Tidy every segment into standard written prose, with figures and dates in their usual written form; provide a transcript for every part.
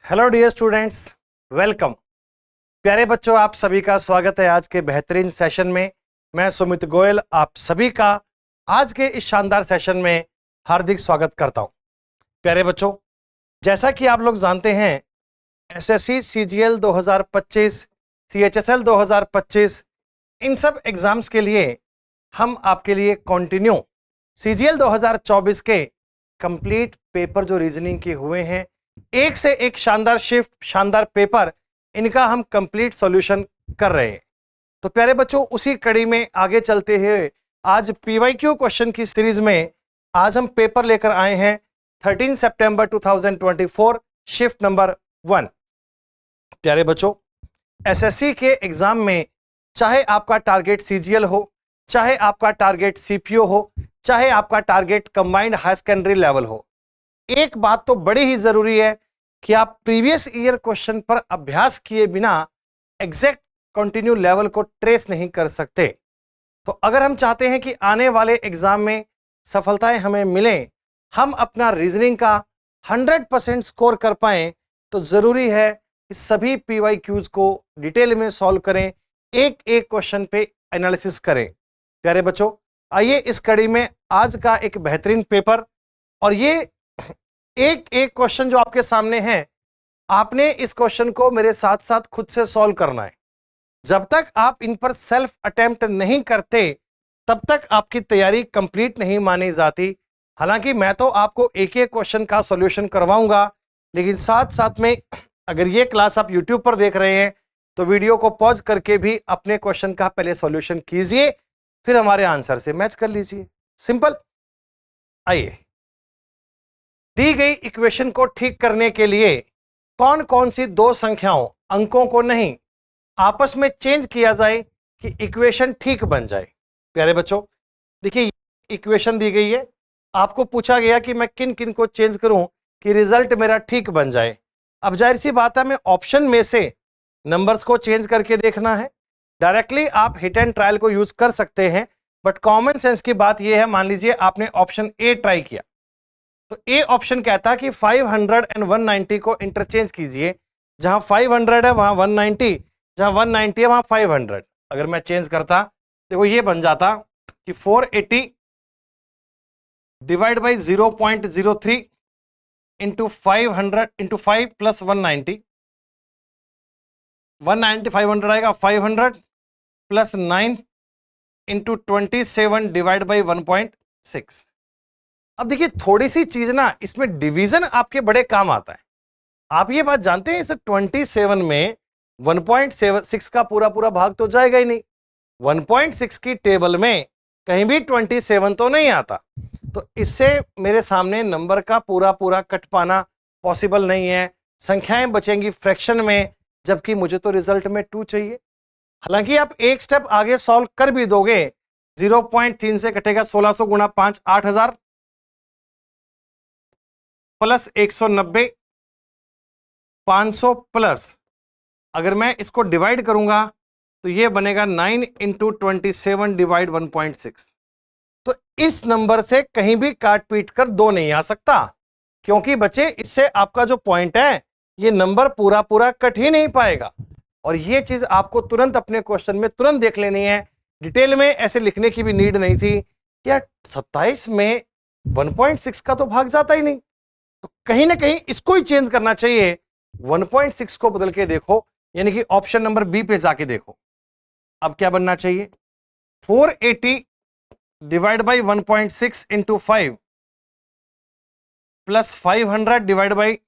Hello dear students, welcome. प्यारे बच्चों, आप सभी का स्वागत है आज के बेहतरीन सेशन में। मैं सुमित गोयल आप सभी का आज के इस शानदार सेशन में हार्दिक स्वागत करता हूं। प्यारे बच्चों, जैसा कि आप लोग जानते हैं, एसएससी सीजीएल 2025, सीएचएसएल 2025 इन सब एग्जाम्स के लिए हम आपके लिए कंटिन्यू सीजीएल 2024 के कंप्लीट पेपर जो रीजनिंग के हुए हैं, एक से एक शानदार शिफ्ट, शानदार पेपर, इनका हम कंप्लीट सॉल्यूशन कर रहे हैं। तो प्यारे बच्चों, उसी कड़ी में आगे चलते हुए आज पीवाईक्यू क्वेश्चन की सीरीज में आज हम पेपर लेकर आए हैं 13 सितंबर 2024 शिफ्ट नंबर 1। प्यारे बच्चों, एसएससी के एग्जाम में चाहे आपका टारगेट सीजीएल हो, चाहे आपका टारगेट सीपीओ हो, चाहे आपका target combined high secondary level हो, एक बात तो बड़ी ही जरूरी है कि आप प्रीवियस ईयर क्वेश्चन पर अभ्यास किए बिना एग्जैक्ट कंटिन्यू लेवल को ट्रेस नहीं कर सकते। तो अगर हम चाहते हैं कि आने वाले एग्जाम में सफलताएं हमें मिलें, हम अपना रीजनिंग का 100% स्कोर कर पाएं, तो जरूरी है कि सभी पीवाईक्यूज को डिटेल में सॉल्व करें, एक एक क्वेश्चन पे एनालिसिस करें। प्यारे बच्चों, आइए इस कड़ी में आज का एक बेहतरीन पेपर, और ये एक एक क्वेश्चन जो आपके सामने है, आपने इस क्वेश्चन को मेरे साथ साथ खुद से सॉल्व करना है। जब तक आप इन पर सेल्फ अटेम्प्ट नहीं करते, तब तक आपकी तैयारी कंप्लीट नहीं मानी जाती। हालांकि मैं तो आपको एक एक क्वेश्चन का सॉल्यूशन करवाऊंगा, लेकिन साथ साथ में अगर ये क्लास आप यूट्यूब पर देख रहे हैं तो वीडियो को पॉज करके भी अपने क्वेश्चन का पहले सॉल्यूशन कीजिए, फिर हमारे आंसर से मैच कर लीजिए। सिंपल। आइए, दी गई इक्वेशन को ठीक करने के लिए कौन कौन सी दो संख्याओं, अंकों को नहीं, आपस में चेंज किया जाए कि इक्वेशन ठीक बन जाए। प्यारे बच्चों, देखिए इक्वेशन दी गई है, आपको पूछा गया कि मैं किन किन को चेंज करूं कि रिजल्ट मेरा ठीक बन जाए। अब जाहिर सी बात है, हमें ऑप्शन में से नंबर्स को चेंज करके देखना है। डायरेक्टली आप हिट एंड ट्रायल को यूज कर सकते हैं, बट कॉमन सेंस की बात यह है, मान लीजिए आपने ऑप्शन ए ट्राई किया, तो ए ऑप्शन कहता है कि 500 एंड 190 को इंटरचेंज कीजिए। जहां 500 है वहां 190, जहां 190 है वहां 500। अगर मैं चेंज करता, देखो ये बन जाता कि 480 divide by 0.03 into 500 into 5 plus 190, 190 500 आएगा, 500 प्लस 9 इंटू 27 डिवाइड बाई 1.6। अब देखिए थोड़ी सी चीज ना, इसमें डिवीजन आपके बड़े काम आता है। आप ये बात जानते हैं, इस 27 में 1.76 का पूरा पूरा भाग तो जाएगा ही नहीं। 1.6 की टेबल में कहीं भी 27 तो नहीं आता, तो इससे मेरे सामने नंबर का पूरा पूरा कट पाना पॉसिबल नहीं है। संख्याएं बचेंगी फ्रैक्शन में, जबकि मुझे तो रिजल्ट में 2 चाहिए। हालांकि आप एक स्टेप आगे सॉल्व कर भी दोगे, 0.3 से कटेगा 1600 गुणा 5, 8000 प्लस 190, 500 प्लस, अगर मैं इसको डिवाइड करूंगा तो ये बनेगा 9 इंटू 27 डिवाइड 1.6। तो इस नंबर से कहीं भी काट पीट कर 2 नहीं आ सकता, क्योंकि बच्चे इससे आपका जो पॉइंट है, ये नंबर पूरा पूरा कट ही नहीं पाएगा। और ये चीज आपको तुरंत अपने क्वेश्चन में तुरंत देख लेनी है। डिटेल में ऐसे लिखने की भी नीड नहीं थी। यार 27 में 1.6 का तो भाग जाता ही नहीं, तो कहीं ना कहीं इसको ही चेंज करना चाहिए। 1.6 को बदल के देखो, यानी कि ऑप्शन नंबर बी पे जाके देखो। अब क्या बनना चाहिए, 480 divide by 1.6 into 5 plus 500 divide by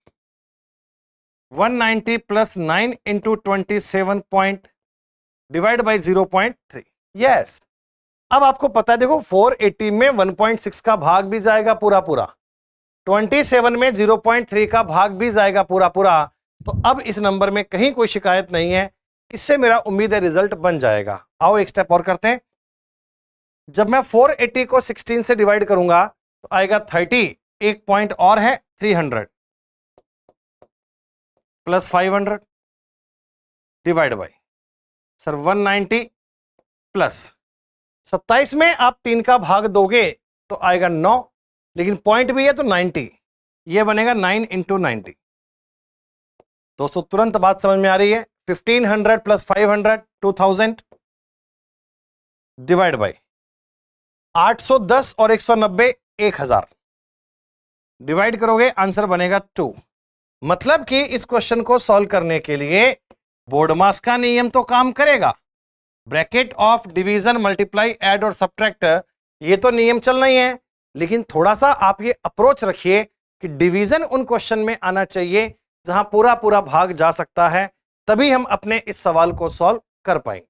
190 plus 9 into 27 point divide by 0.3। Yes, अब आपको पता है, देखो 480 में 1.6 का भाग भी जाएगा पूरा पूरा, 27 में 0.3 का भाग भी जाएगा पूरा पूरा। तो अब इस नंबर में कहीं कोई शिकायत नहीं है, इससे मेरा उम्मीद है रिजल्ट बन जाएगा। आओ एक स्टेप और करते हैं। जब मैं 480 को 16 से डिवाइड करूंगा तो आएगा 30, एक पॉइंट और है 300 plus 500 divide by sir 190 plus 27 में आप 3 का भाग दोगे तो आएगा 9, लेकिन पॉइंट भी है तो 90, ये बनेगा 9 इंटू 90। दोस्तों तुरंत बात समझ में आ रही है। 1500 प्लस 500 2000 डिवाइड बाई 810 और 190 1000 डिवाइड करोगे आंसर बनेगा 2। मतलब कि इस क्वेश्चन को सॉल्व करने के लिए बोर्डमास का नियम तो काम करेगा। Bracket of division multiply add और सब्ट्रैक्ट ये तो नियम चलना ही है, लेकिन थोड़ा सा आप ये अप्रोच रखिए कि डिवीजन उन क्वेश्चन में आना चाहिए जहां पूरा पूरा भाग जा सकता है, तभी हम अपने इस सवाल को सॉल्व कर पाएंगे।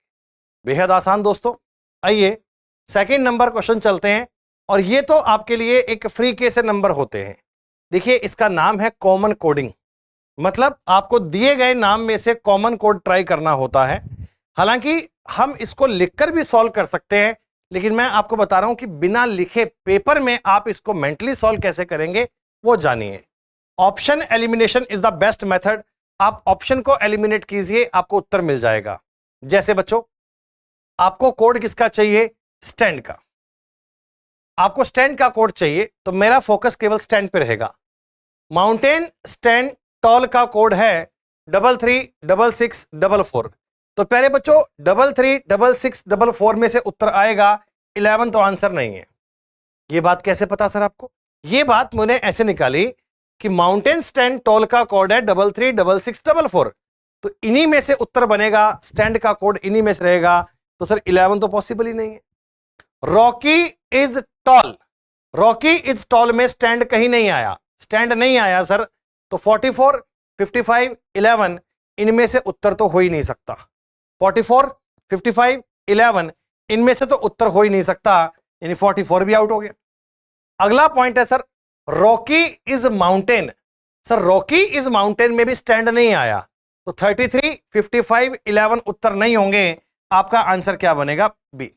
बेहद आसान दोस्तों। आइए सेकंड नंबर क्वेश्चन चलते हैं, और ये तो आपके लिए एक फ्री के से नंबर होते हैं। देखिए इसका नाम है कॉमन कोडिंग, मतलब आपको दिए गए नाम में से कॉमन कोड ट्राई करना होता है। हालांकि हम इसको लिखकर भी सॉल्व कर सकते हैं, लेकिन मैं आपको बता रहा हूं कि बिना लिखे पेपर में आप इसको मेंटली सॉल्व कैसे करेंगे वो जानिए। Option elimination is the best method. आप ऑप्शन को एलिमिनेट कीजिए, आपको उत्तर मिल जाएगा। जैसे बच्चों आपको कोड किसका चाहिए? स्टैंड का। आपको स्टैंड का कोड चाहिए, तो मेरा फोकस केवल स्टैंड पे रहेगा। माउंटेन स्टैंड टॉल का कोड है 336644। तो प्यारे बच्चों 336644 में से उत्तर आएगा 11, तो आंसर नहीं है। ये बात कैसे पता सर आपको? ये बात मैंने ऐसे निकाली कि माउंटेन स्टैंड टॉल का कोड है 336644, तो इन्हीं में से उत्तर बनेगा। स्टैंड का कोड इन्हीं में से रहेगा, तो सर 11 तो पॉसिबल ही नहीं है। Rocky is tall, Rocky is tall में स्टैंड कहीं नहीं आया, स्टैंड नहीं आया सर, तो 44 55 11 इनमें से उत्तर तो हो ही नहीं सकता। 44 55 11 इनमें से तो उत्तर हो ही नहीं सकता, यानी 44 भी आउट हो गया। अगला पॉइंट है sir Rocky is mountain. Sir Rocky is mountain में भी स्टैंड नहीं आया, तो 33 55 11 उत्तर नहीं होंगे। आपका आंसर क्या बनेगा? बी।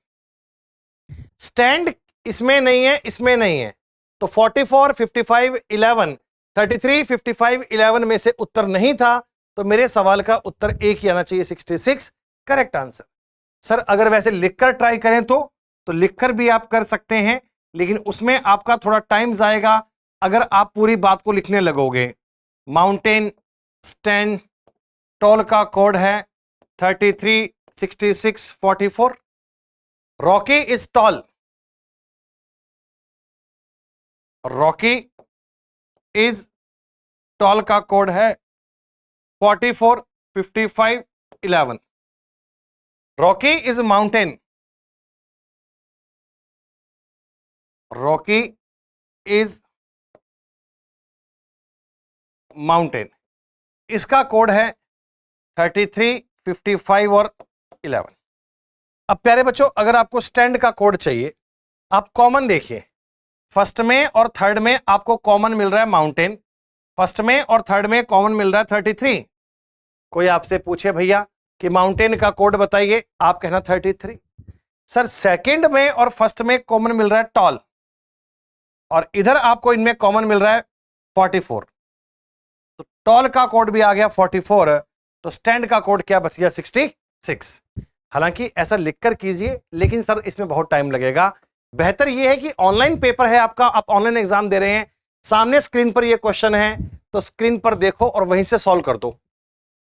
स्टैंड इसमें नहीं है, इसमें नहीं है, तो 44 55 11 33 55 11 में से उत्तर नहीं था, तो मेरे सवाल का उत्तर एक ही आना चाहिए, 66 करेक्ट आंसर। सर अगर वैसे लिखकर ट्राई करें तो लिखकर भी आप कर सकते हैं, लेकिन उसमें आपका थोड़ा टाइम जाएगा अगर आप पूरी बात को लिखने लगोगे। माउंटेन स्टैंड टॉल का कोड है 33 66 44। Rocky is tall, Rocky is tall का कोड है 44 55 11। Rocky is mountain, Rocky is mountain, इसका कोड है 33 55 और 11। अब प्यारे बच्चों अगर आपको स्टैंड का कोड चाहिए, आप कॉमन देखिए, फर्स्ट में और थर्ड में आपको कॉमन मिल रहा है माउंटेन, फर्स्ट में और थर्ड में कॉमन मिल रहा है 33। कोई आपसे पूछे भैया कि माउंटेन का कोड बताइए, आप कहना 33। सर सेकंड में और फर्स्ट में कॉमन मिल रहा है टॉल, और इधर आपको इनमें कॉमन मिल रहा है 44, तो टॉल का कोड भी आ गया 44, तो स्टैंड का कोड क्या बच गया? 66। हालांकि ऐसा लिखकर कीजिए, लेकिन सर इसमें बहुत टाइम लगेगा। बेहतर यह है कि ऑनलाइन पेपर है आपका, आप ऑनलाइन एग्जाम दे रहे हैं, सामने स्क्रीन पर ये क्वेश्चन है, तो स्क्रीन पर देखो और वहीं से सॉल्व कर दो।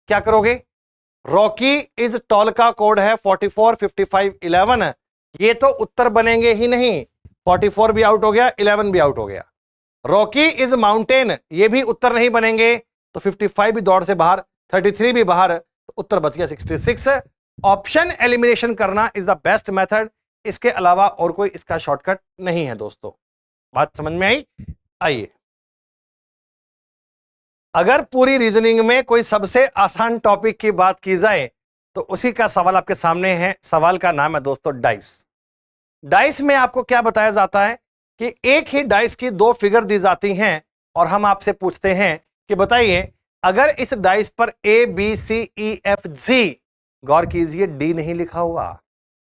क्या करोगे? रॉकी इज टॉल का कोड है 44 55 11, ये तो उत्तर बनेंगे ही नहीं, 44 भी आउट हो गया, 11 भी आउट हो गया। रॉकी इज माउंटेन, ये भी उत्तर नहीं बनेंगे, तो 55 भी दौड़ से बाहर, 33 भी बाहर, तो उत्तर बच गया 66। ऑप्शन एलिमिनेशन करना इज द बेस्ट मेथड, इसके अलावा और कोई इसका शॉर्टकट नहीं है दोस्तों। बात समझ में आई? आइए, अगर पूरी रीजनिंग में कोई सबसे आसान टॉपिक की बात की जाए तो उसी का सवाल आपके सामने है। सवाल का नाम है दोस्तों डाइस। डाइस में आपको क्या बताया जाता है कि एक ही डाइस की दो फिगर दी जाती हैं, और हम आपसे पूछते हैं कि बताइए अगर इस डाइस पर A B C E F G, गौर कीजिए डी नहीं लिखा हुआ,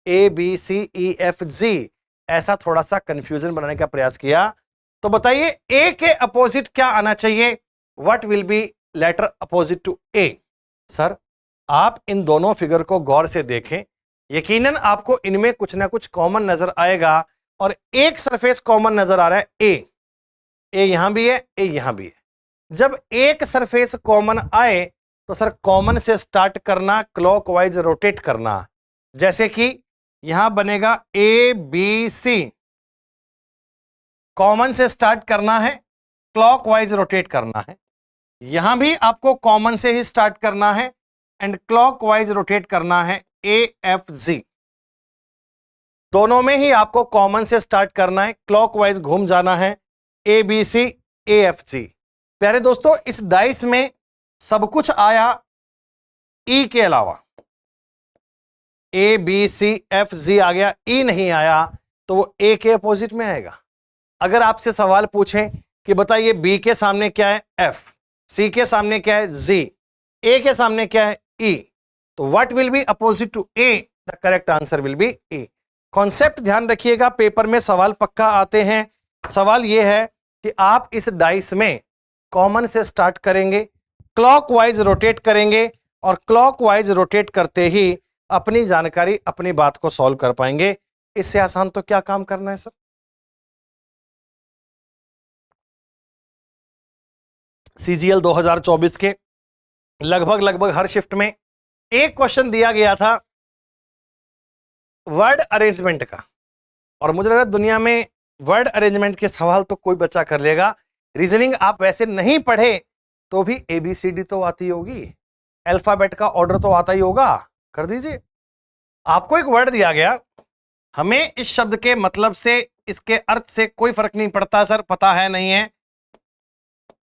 A B C E F G, ऐसा थोड़ा सा कंफ्यूजन बनाने का प्रयास किया, तो बताइए ए के अपोजिट क्या आना चाहिए? What will be letter opposite to A? Sir आप इन दोनों फिगर को गौर से देखें, यकीनन आपको इनमें कुछ ना कुछ कॉमन नजर आएगा, और एक सरफेस कॉमन नजर आ रहा है ए यहां भी है, ए यहां भी है। जब एक सरफेस कॉमन आए तो सर कॉमन से स्टार्ट करना, क्लॉकवाइज रोटेट करना। जैसे कि यहां बनेगा ए बी सी, कॉमन से स्टार्ट करना है, क्लॉकवाइज रोटेट करना है। यहां भी आपको कॉमन से ही स्टार्ट करना है एंड क्लॉकवाइज रोटेट करना है, ए एफ जी। दोनों में ही आपको कॉमन से स्टार्ट करना है, क्लॉकवाइज घूम जाना है, A B C A F G. प्यारे दोस्तों, इस डाइस में सब कुछ आया ई के अलावा, A B C F G आ गया, ई नहीं आया तो वो ए के अपोजिट में आएगा। अगर आपसे सवाल पूछें कि बताइए बी के सामने क्या है, एफ, सी के सामने क्या है, जी, ए के सामने क्या है, ई, तो what will be opposite to A? The correct answer will be A. Concept ध्यान रखिएगा, पेपर में सवाल पक्का आते हैं। सवाल यह है कि आप इस डाइस में कॉमन से स्टार्ट करेंगे, क्लॉकवाइज रोटेट करेंगे और क्लॉकवाइज रोटेट करते ही अपनी जानकारी, अपनी बात को सॉल्व कर पाएंगे। इससे आसान तो क्या काम करना है सर? सीजीएल 2024 के लगभग हर शिफ्ट में एक क्वेश्चन दिया गया था वर्ड अरेंजमेंट का, और मुझे लगा दुनिया में वर्ड अरेंजमेंट के सवाल तो कोई बच्चा कर लेगा। रीजनिंग आप वैसे नहीं पढ़े तो भी एबीसीडी तो आती होगी, अल्फाबेट का ऑर्डर तो आता ही होगा, कर दीजिए। आपको एक वर्ड दिया गया, हमें इस शब्द के मतलब से, इसके अर्थ से कोई फर्क नहीं पड़ता सर, पता है नहीं है।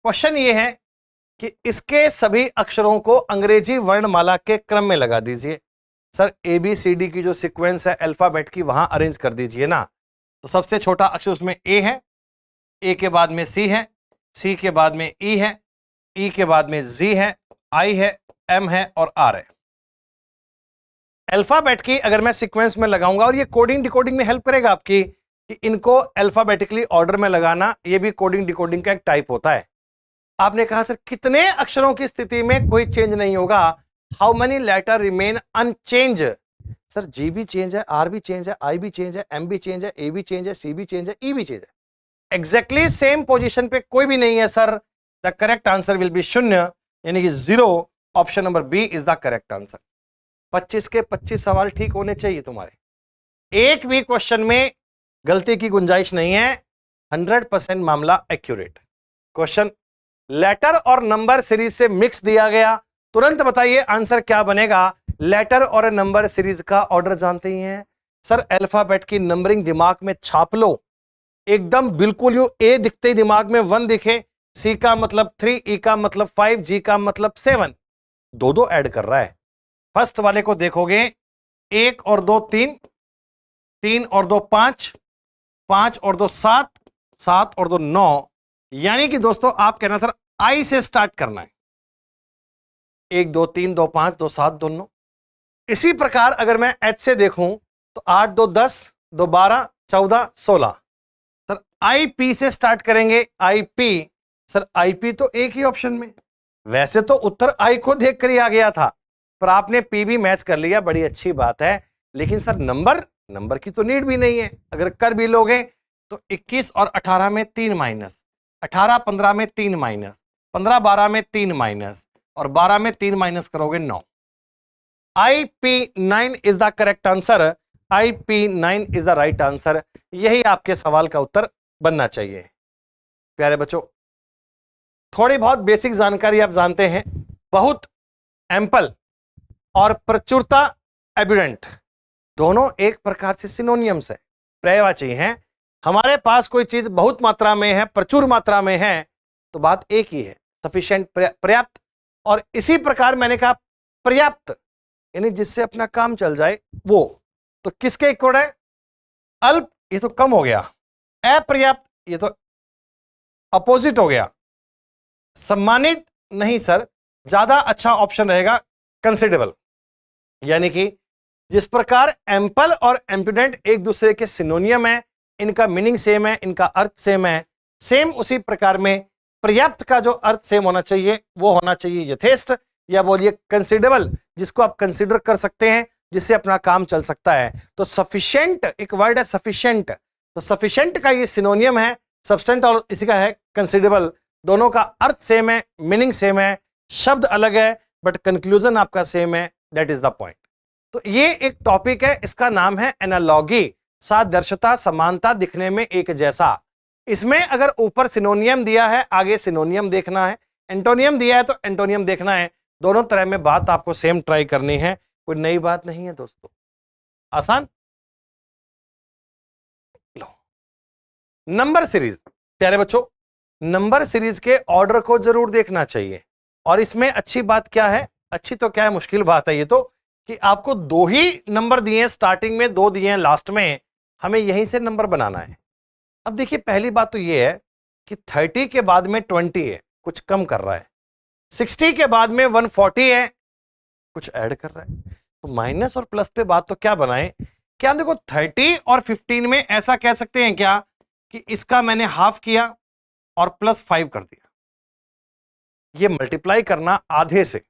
क्वेश्चन ये है कि इसके सभी अक्षरों को अंग्रेजी वर्णमाला के क्रम में लगा दीजिए। सर एबीसीडी की जो सीक्वेंस है अल्फाबेट की, वहां अरेंज कर दीजिए ना। तो सबसे छोटा अक्षर उसमें ए है, ए के बाद में सी है, सी के बाद में ई है, ई के बाद में जी है, आई है, एम है और आर है। अल्फाबेट की अगर मैं सीक्वेंस में लगाऊंगा, और ये कोडिंग डिकोडिंग में हेल्प करेगा आपकी कि इनको अल्फाबेटिकली ऑर्डर में लगाना, ये भी कोडिंग डिकोडिंग का एक टाइप होता है। आपने कहा सर कितने अक्षरों की स्थिति में कोई चेंज नहीं होगा, how many letter remain unchange? Sir जी भी चेंज है, आर भी चेंज है, आई भी चेंज है, एम भी चेंज है, ए भी चेंज है, सी भी चेंज है, ई भी चेंज है। एग्जैक्टली सेम पोजीशन पे कोई भी नहीं है sir. The correct answer will be शून्य, यानी कि 0। Option number B is the correct answer. 25 के 25 सवाल ठीक होने चाहिए तुम्हारे, एक भी क्वेश्चन में गलती की गुंजाइश नहीं है, 100% मामला एक्यूरेट। क्वेश्चन लेटर और नंबर सीरीज से मिक्स दिया गया, तुरंत बताइए आंसर क्या बनेगा। लेटर और नंबर सीरीज का ऑर्डर जानते ही हैं सर, अल्फाबेट की नंबरिंग दिमाग में छाप लो, एकदम बिल्कुल यूं ए दिखते ही दिमाग में 1 दिखे, सी का मतलब 3, ई का मतलब 5, जी का मतलब 7, दो ऐड कर रहा है। फर्स्ट वाले को देखोगे, 1 और 2 3, 3 और 2 5, 5 और 2 7, 7 और 2 9, यानी कि दोस्तों आप कहना सर आई से स्टार्ट करना है, 1 2 3 2 5 2 7 2 9। इसी प्रकार अगर मैं एच से देखूं तो 8 2 10 2 12 14 16। सर आई पी से स्टार्ट करेंगे, I P, sir I P तो एक ही ऑप्शन में, वैसे तो उत्तर आई को देखकर ही आ गया था, पर आपने पी भी मैच कर लिया, बड़ी अच्छी बात है। लेकिन सर नंबर की तो नीड भी नहीं है, अगर कर भी लोगे तो 21 और 18 में 3 माइनस, 18 15 में 3 माइनस, 15 12 में 3 माइनस और 12 में 3 माइनस करोगे 9। IP9 is the correct answer, IP9 is the right answer. यही आपके सवाल का उत्तर बनना चाहिए। प्यारे बच्चों, थोड़ी बहुत बेसिक जानकारी आप जानते हैं, बहुत एम्पल और प्रचुरता एबिडेंट दोनों एक प्रकार से सिनोनियम्स है, पर्यायवाची हैं। हमारे पास कोई चीज बहुत मात्रा में है, प्रचुर मात्रा में है, तो बात एक ही है, सफिशिएंट, पर्याप्त। और इसी प्रकार मैंने कहा पर्याप्त यानी जिससे अपना काम चल जाए वो, तो किसके इक्वल है? अल्प, ये तो कम हो गया, अपर्याप्त ये तो अपोजिट हो गया, सम्मानित नहीं सर, ज्यादा अच्छा ऑप्शन रहेगा कंसिडरेबल। यानी कि जिस प्रकार एम्पल और एम्पिडेंट एक दूसरे के सिनोनियम है, इनका मीनिंग सेम है, इनका अर्थ सेम है, सेम उसी प्रकार में पर्याप्त का जो अर्थ सेम होना चाहिए वो होना चाहिए यथेष्ट, या बोलिए कंसिडरेबल, जिसको आप कंसिडर कर सकते हैं, जिससे अपना काम चल सकता है। तो सफिशिएंट एक वर्ड है, सफिशिएंट, तो सफिशिएंट का ये सिनोनियम है सब्सटेंट, और इसी का है कंसिडरेबल। दोनों का अर्थ सेम है, मीनिंग सेम है, शब्द अलग है, बट कंक्लूजन आपका सेम है, दैट इज द पॉइंट। तो ये एक टॉपिक है, इसका नाम है एनालॉगी, सादृश्यता, समानता, दिखने में एक जैसा। इसमें अगर ऊपर सिनोनियम दिया है, आगे सिनोनियम देखना है, एंटोनियम दिया है तो एंटोनियम देखना है। दोनों तरह में बात आपको सेम ट्राई करनी है, कोई नई बात नहीं है दोस्तों, आसान। लो, नंबर सीरीज, प्यारे बच्चों, नंबर सीरीज के ऑर्डर को जरूर देखना चाहिए। और इसमें अच्छी बात क्या है, अच्छी तो क्या है, मुश्किल बात है ये तो, कि आपको दो ही नंबर दिए हैं स्टार्टिंग में, दो दिए हैं लास्ट में, हमें यहीं से नंबर बनाना है। अब देखिए पहली बात तो ये है कि 30 के बाद में 20 है, कुछ कम कर रहा है। 60 के बाद में 140 है, कुछ ऐड कर रहा है। तो माइनस और प्लस पे बात तो क्या बनाए, क्या देखो 30 और 15 में ऐसा कह सकते हैं क्या कि इसका मैंने हाफ किया और प्लस 5 कर दिया। ये मल्टीप्लाई करना आधे से,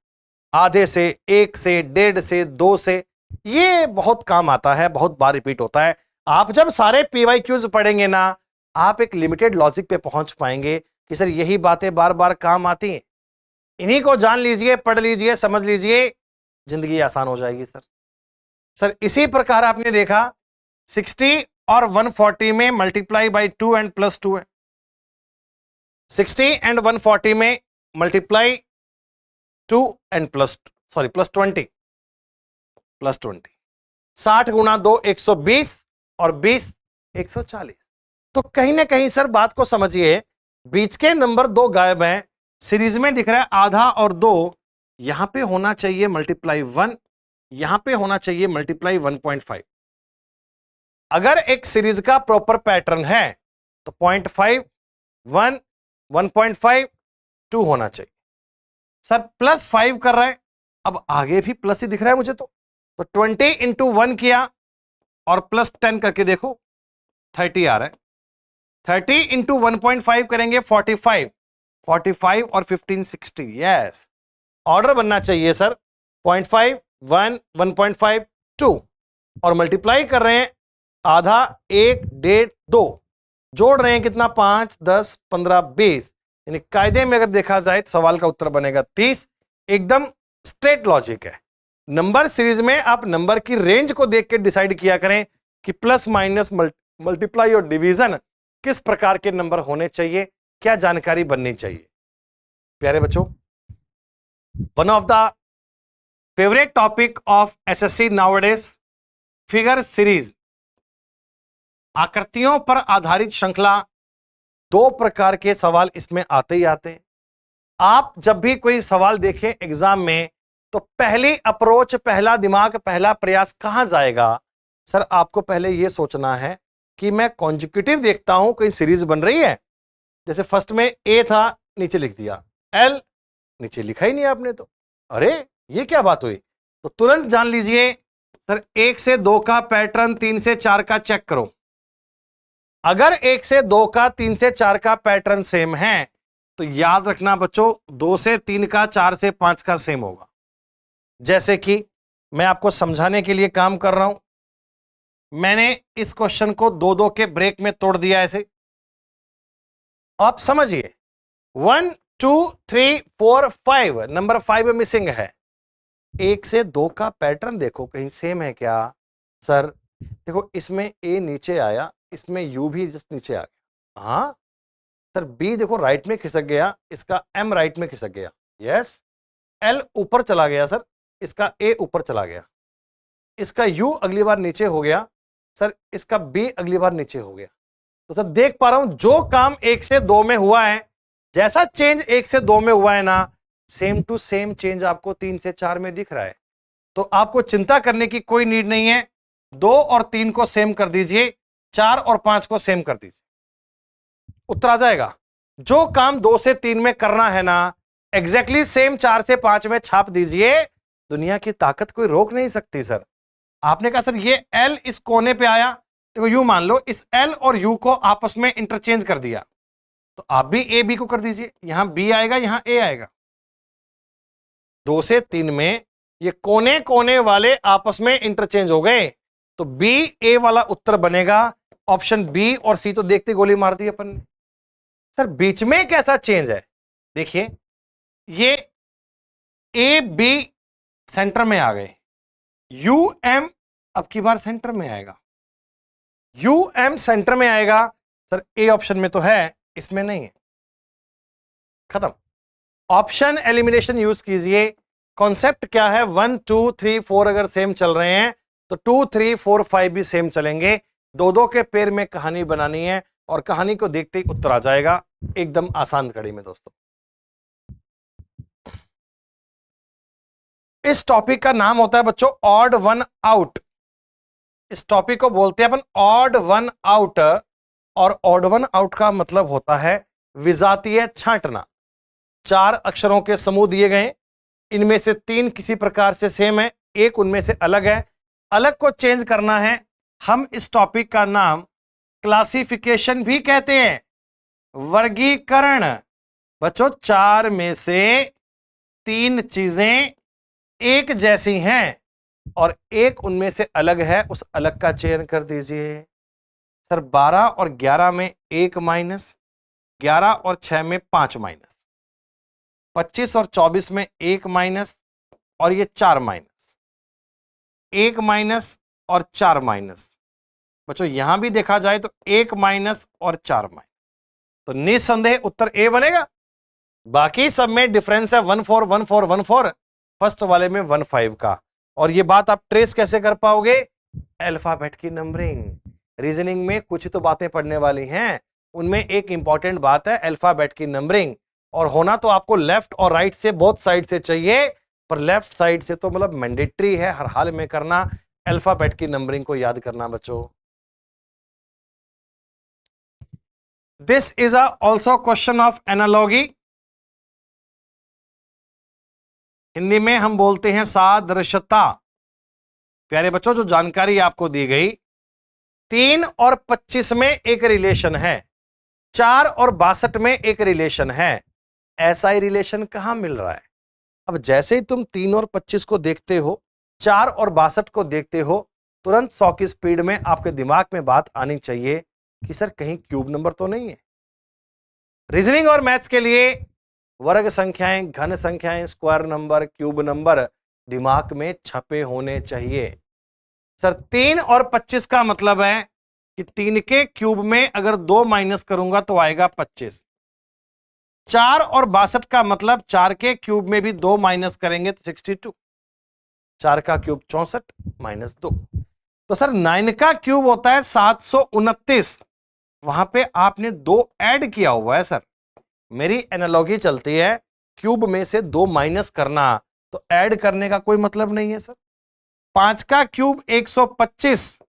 आधे से, एक से, डेढ़ से, दो से, ये बहुत काम आता है, बहुत बार रिपीट होता है। आप जब सारे PYQs पढ़ेंगे ना, आप एक लिमिटेड लॉजिक पे पहुंच पाएंगे कि सर यही बातें बार बार काम आती हैं। इन्हीं को जान लीजिए, पढ़ लीजिए, समझ लीजिए, जिंदगी आसान हो जाएगी सर। सर इसी प्रकार आपने देखा 60 और 140 में मल्टीप्लाई बाई 2 एंड प्लस 2 है। 60 एंड 140 में मल्टीप्लाई 2 एंड प्लस 20, प्लस 20। 60 गुणा 2 120 और 20 140। तो कहीं ना कहीं सर बात को समझिए, बीच के नंबर दो गायब हैं, सीरीज में दिख रहा है आधा और 2, यहां पे होना चाहिए मल्टीप्लाई 1, यहां पे होना चाहिए मल्टीप्लाई 1.5। अगर एक सीरीज का प्रॉपर पैटर्न है तो 0.5, 1, 1.5, 2 होना चाहिए। सर प्लस 5 कर रहे हैं, अब आगे भी प्लस ही दिख रहा है मुझे तो 20 इंटू 1 किया और प्लस 10 करके देखो 30 आ रहा है। 30 इंटू 1.5 करेंगे 45, 45 और 15 60। यस, ऑर्डर बनना चाहिए सर 0.5, 1, 1.5, 2 और मल्टीप्लाई कर रहे हैं आधा, 1, 1.5, 2, जोड़ रहे हैं कितना 5, 10, 15, 20। यानी कायदे में अगर देखा जाए तो सवाल का उत्तर बनेगा 30। एकदम स्ट्रेट लॉजिक है। नंबर सीरीज में आप नंबर की रेंज को देख के डिसाइड किया करें कि प्लस माइनस मल्टीप्लाई और डिवीजन किस प्रकार के नंबर होने चाहिए, क्या जानकारी बननी चाहिए। प्यारे बच्चों, one of the favourite topic of SSC nowadays, figure series, आकृतियों पर आधारित श्रृंखला। दो प्रकार के सवाल इसमें आते ही आते हैं। आप जब भी कोई सवाल देखें एग्जाम में तो पहली अप्रोच, पहला दिमाग, पहला प्रयास कहां जाएगा? सर आपको पहले यह सोचना है कि मैं कॉन्जिक्यूटिव देखता हूं, कोई सीरीज बन रही है। जैसे फर्स्ट में ए था, नीचे लिख दिया एल, नीचे लिखा ही नहीं आपने तो, अरे ये क्या बात हुई? तो तुरंत जान लीजिए सर 1 से 2 का पैटर्न 3 से 4 का चेक करो। अगर 1 से 2 का 3 से 4 का पैटर्न सेम है तो याद रखना बच्चों 2 से 3 का 4 से 5 का सेम होगा। जैसे कि मैं आपको समझाने के लिए काम कर रहा हूं, मैंने इस क्वेश्चन को 2-2 के ब्रेक में तोड़ दिया ऐसे। आप समझिए 1, 2, 3, 4, 5, नंबर 5 मिसिंग है। 1 से 2 का पैटर्न देखो कहीं सेम है क्या? सर देखो इसमें ए नीचे आया, इसमें यू भी जस्ट नीचे आ गया। हाँ सर, बी देखो राइट में खिसक गया, इसका एम राइट में खिसक गया। यस, एल ऊपर चला गया सर, इसका ए ऊपर चला गया, इसका यू अगली बार नीचे हो गया सर, इसका बी अगली बार नीचे हो गया। तो सर देख पा रहा हूं जो काम 1 से 2 में हुआ है, जैसा चेंज 1 से 2 में हुआ है ना, सेम टू सेम चेंज आपको 3 से 4 में दिख रहा है। तो आपको चिंता करने की कोई नीड नहीं है। 2 और 3 को सेम कर दीजिए, 4 और 5 को सेम कर दीजिए, उत्तर आ जाएगा। जो काम 2 से 3 में करना है ना, एग्जैक्टली सेम 4 से 5 में छाप दीजिए। दुनिया की ताकत कोई रोक नहीं सकती। सर आपने कहा सर ये एल इस कोने पे आया, देखो यू मान लो इस एल और यू को आपस में इंटरचेंज कर दिया, तो आप भी ए बी को कर दीजिए, यहां बी आएगा यहां ए आएगा। 2 से 3 में ये कोने कोने वाले आपस में इंटरचेंज हो गए, तो बी ए वाला उत्तर बनेगा। ऑप्शन बी और सी तो देखते गोली मार दी अपन ने। सर बीच में कैसा चेंज है? देखिए ये ए बी सेंटर में आ गए, यू एम अब की बार सेंटर में आएगा, यू एम सेंटर में आएगा। सर ए ऑप्शन में तो है, इसमें नहीं है, खत्म। ऑप्शन एलिमिनेशन यूज कीजिए। कॉन्सेप्ट क्या है, 1 2 3 4 अगर सेम चल रहे हैं तो 2 3 4 5 भी सेम चलेंगे। दो दो के पेयर में कहानी बनानी है और कहानी को देखते ही उत्तर आ जाएगा, एकदम आसान कड़ी में दोस्तों। इस टॉपिक का नाम होता है बच्चों ऑड वन आउट। इस टॉपिक को बोलते हैं अपन ऑड वन आउट, और ऑड वन आउट का मतलब होता है विजातीय छांटना। 4 अक्षरों के समूह दिए गए, इनमें से 3 किसी प्रकार से सेम है, एक उनमें से अलग है, अलग को चेंज करना है। हम इस टॉपिक का नाम क्लासिफिकेशन भी कहते हैं, वर्गीकरण। बच्चों 4 में से 3 चीजें एक जैसी हैं और एक उनमें से अलग है, उस अलग का चयन कर दीजिए। सर 12 और 11 में 1 माइनस, 11 और 6 में 5 माइनस, 25 और 24 में 1 माइनस और ये 4 माइनस, 1 माइनस और 4 माइनस। बच्चों यहां भी देखा जाए तो 1 माइनस और 4 माइनस, तो निस्संदेह उत्तर ए बनेगा। बाकी सब में डिफरेंस है 1 4 1 4 1 4, फर्स्ट वाले में 1 5 का। और ये बात आप ट्रेस कैसे कर पाओगे, अल्फाबेट की नंबरिंग। रीजनिंग में कुछ तो बातें पढ़ने वाली हैं, उनमें एक इंपॉर्टेंट बात है अल्फाबेट की नंबरिंग, और होना तो आपको लेफ्ट और राइट से, बोथ साइड से चाहिए, पर लेफ्ट साइड से तो मतलब मैंडेटरी है हर हाल में करना, अल्फाबेट की नंबरिंग को याद करना बच्चों। This is also question of analogy. Hindi में हम बोलते हैं सादृश्यता। प्यारे बच्चों जो जानकारी आपको दी गई, 3 और 25 में एक रिलेशन है, 4 और 62 में एक रिलेशन है, ऐसा ही रिलेशन कहां मिल रहा है। अब जैसे ही तुम 3 और 25 को देखते हो, 4 और 62 को देखते हो, तुरंत 100 की स्पीड में आपके दिमाग में बात आनी चाहिए कि सर कहीं क्यूब नंबर तो नहीं है। रीजनिंग और मैथ्स के लिए वर्ग संख्याएं, घन संख्याएं, स्क्वायर नंबर, क्यूब नंबर दिमाग में छपे होने चाहिए। सर 3 और 25 का मतलब है कि 3 के क्यूब में अगर 2 माइनस करूंगा तो आएगा 25। 4 और 62 का मतलब 4 के क्यूब में भी 2 माइनस करेंगे तो 62, 4 का क्यूब 64 माइनस 2। तो सर 9 का क्यूब होता है 729, वहां पे आपने 2 ऐड किया हुआ है। सर मेरी एनालॉजी चलती है क्यूब में से 2 माइनस करना, तो ऐड करने का कोई मतलब नहीं है सर। 5 का क्यूब 125,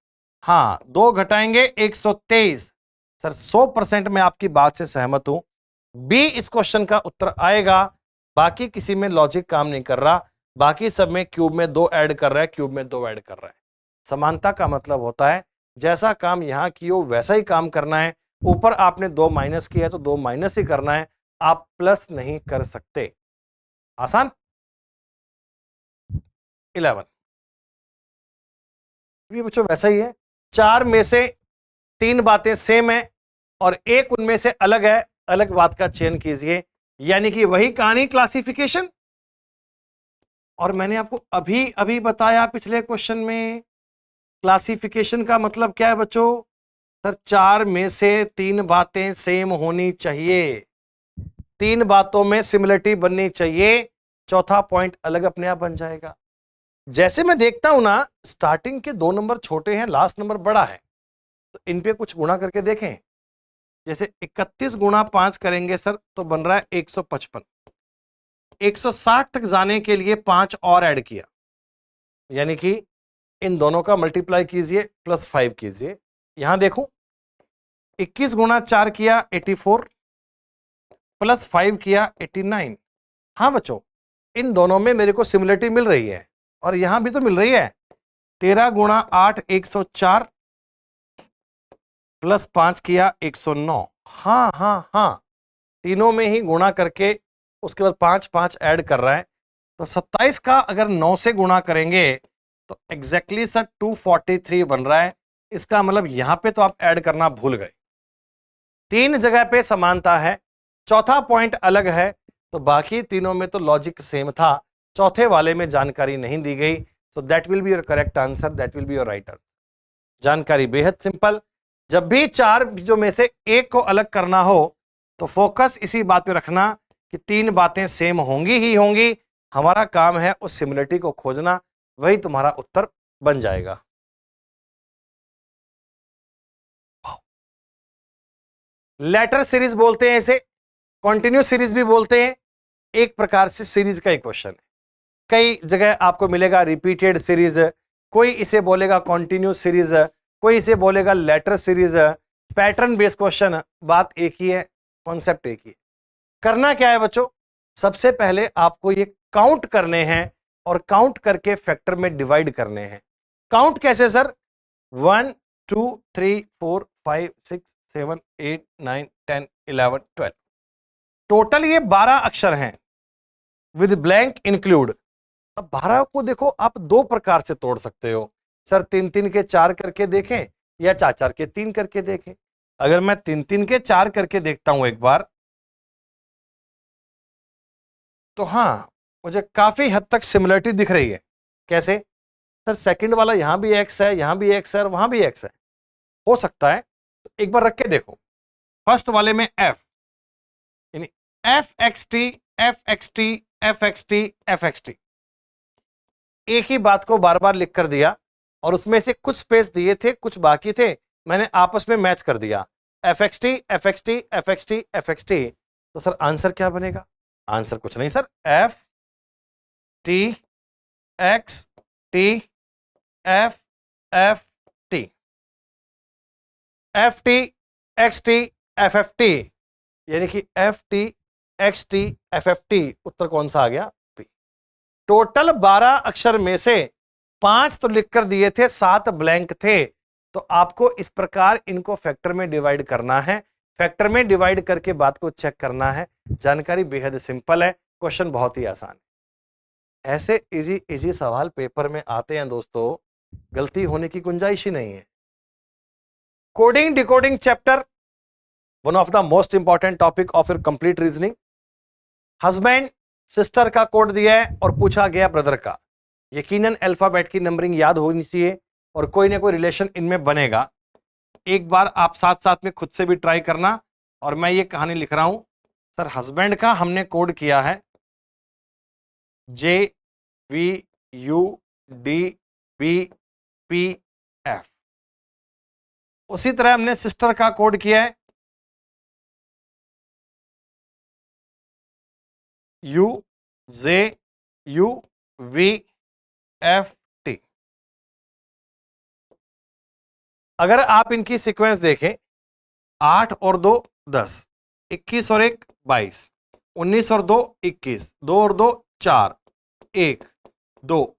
हाँ 2 घटाएंगे 123। सर 100% मैं आपकी बात से सहमत हूं, बी इस क्वेश्चन का उत्तर आएगा। बाकी किसी में लॉजिक काम नहीं कर रहा, बाकी सब में क्यूब में 2 ऐड कर रहा है, क्यूब में 2 ऐड कर रहा है। समानता का मतलब होता है जैसा काम यहां किया वैसा ही काम करना है। ऊपर आपने 2 माइनस किया है तो 2 माइनस ही करना है, आप प्लस नहीं कर सकते। आसान। 11 ये बच्चों वैसा ही है, 4 में से 3 बातें सेम है और एक उनमें से अलग है, अलग बात का चयन कीजिए, यानी कि वही कहानी क्लासिफिकेशन। और मैंने आपको अभी अभी बताया पिछले क्वेश्चन में क्लासिफिकेशन का मतलब क्या है बच्चों। सर 4 में से 3 बातें सेम होनी चाहिए, 3 बातों में सिमिलरिटी बननी चाहिए, चौथा पॉइंट अलग अपने आप बन जाएगा। जैसे मैं देखता हूं ना, स्टार्टिंग के 2 नंबर छोटे हैं, लास्ट नंबर बड़ा है, तो इन पे कुछ गुणा करके देखें। जैसे 31 गुणा 5 करेंगे सर तो बन रहा है 155। 160 तक जाने के लिए 5 और ऐड किया, यानी कि इन दोनों का मल्टीप्लाई कीजिए प्लस 5 कीजिए। यहां देखो 21 गुणा 4 किया 84, प्लस 5 किया 89। हाँ बच्चों इन दोनों में मेरे को सिमिलरिटी मिल रही है और यहां भी तो मिल रही है। 13 गुणा 8 104, प्लस 5 किया 109। हाँ हाँ हाँ, तीनों में ही गुणा करके उसके बाद 5 5 ऐड कर रहा है, तो 27 का अगर 9 से गुणा करेंगे तो एग्जैक्टली सर 243 बन रहा है। इसका मतलब यहां पे तो आप ऐड करना भूल गए। 3 जगह पे समानता है, चौथा पॉइंट अलग है, तो बाकी तीनों में तो लॉजिक सेम था, चौथे वाले में जानकारी नहीं दी गई, so that will be your correct answer, that will be your right answer. जानकारी बेहद सिंपल। जब भी चार जो में से एक को अलग करना हो तो फोकस इसी बात पे रखना कि तीन बातें सेम होंगी ही होंगी। हमारा काम है उस सिमिलरिटी को खोजना, वही तुम्हारा उत्तर बन जाएगा। लेटर सीरीज बोलते हैं इसे, कॉन्टिन्यूस सीरीज भी बोलते हैं, एक प्रकार से सीरीज का एक क्वेश्चन है। कई जगह आपको मिलेगा रिपीटेड सीरीज, कोई इसे बोलेगा कॉन्टिन्यूस सीरीज, कोई इसे बोलेगा letter series. Pattern based question, बात एक ही है, कॉन्सेप्ट एक ही है। करना क्या है बच्चों, सबसे पहले आपको ये काउंट करने हैं और काउंट करके फैक्टर में डिवाइड करने हैं। काउंट कैसे सर? 1 2 3 4 5 6 7 8 9 10 11 12, टोटल ये 12 अक्षर हैं विद ब्लैंक इंक्लूड। अब 12 को देखो आप दो प्रकार से तोड़ सकते हो सर, 3 3 के 4 करके देखें या 4 4 के 3 करके देखें। अगर मैं 3 3 के 4 करके देखता हूं एक बार, तो हां मुझे काफी हद तक सिमिलरिटी दिख रही है। कैसे सर? सेकंड वाला यहां भी एक्स है, यहां भी एक्स है और वहां भी एक्स है, हो सकता है। तो एक बार रख के देखो। फर्स्ट वाले में एफ, यानी F X T F X T F X T F X T, एक ही बात को बार बार लिख कर दिया और उसमें से कुछ स्पेस दिए थे, कुछ बाकी थे, मैंने आपस में मैच कर दिया, F X T F X T F X T F X T. तो सर आंसर क्या बनेगा? आंसर कुछ नहीं sir, F T X T F F T, F T X T F F T, यानी कि F T X T F F T. उत्तर कौन सा आ गया? पी। टोटल 12 अक्षर में से 5 तो लिखकर दिए थे, 7 ब्लैंक थे। तो आपको इस प्रकार इनको फैक्टर में डिवाइड करना है, फैक्टर में डिवाइड करके बात को चेक करना है। जानकारी बेहद सिंपल है, क्वेश्चन बहुत ही आसान है। ऐसे इजी इजी सवाल पेपर में आते हैं दोस्तों, गलती होने की गुंजाइश ही नहीं है। Coding decoding chapter, one of the most important topic of your complete reasoning. Husband sister का कोड दिया है और पूछा गया ब्रदर का। यकीनन अल्फाबेट की नंबरिंग याद होनी चाहिए और कोई ना कोई रिलेशन इनमें बनेगा। एक बार आप साथ साथ में खुद से भी ट्राई करना। और मैं ये कहानी लिख रहा हूं सर, हस्बैंड का हमने कोड किया है JVUDBPF, उसी तरह हमने सिस्टर का कोड किया है UJUVFT। अगर आप इनकी सीक्वेंस देखें, 8 और 2 10, 21 और 1 22, 19 और 2 21, 2 और 2 4, 1 2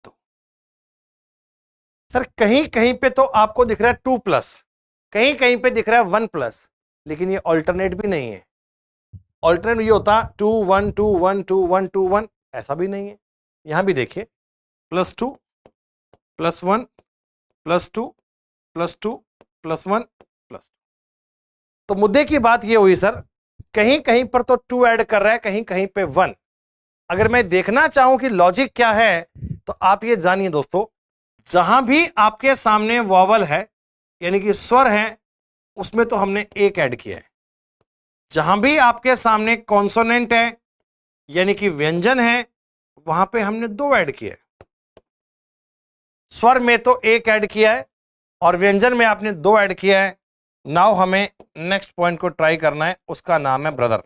2। सर कहीं कहीं पे तो आपको दिख रहा है 2+, कहीं कहीं पे दिख रहा है 1+, लेकिन ये ऑल्टरनेट भी नहीं है। ऑल्टरनेट ये होता 2 1 2 1 2 1 2 1, ऐसा भी नहीं है। यहां भी देखिए +2 +1 +2 +2 +1 +2। तो मुद्दे की बात ये हुई सर, कहीं कहीं पर तो 2 ऐड कर रहा है, कहीं कहीं पे 1। अगर मैं देखना चाहूं कि लॉजिक क्या है, तो आप ये जानिए दोस्तों, जहां भी आपके सामने वॉवल है यानी कि स्वर है, उसमें तो हमने 1 ऐड किया है। जहां भी आपके सामने कॉन्सोनेंट है यानी कि व्यंजन है, वहां पे हमने 2 ऐड किया है। स्वर में तो 1 ऐड किया है और व्यंजन में आपने 2 ऐड किया है। नाउ हमें नेक्स्ट पॉइंट को ट्राई करना है, उसका नाम है ब्रदर,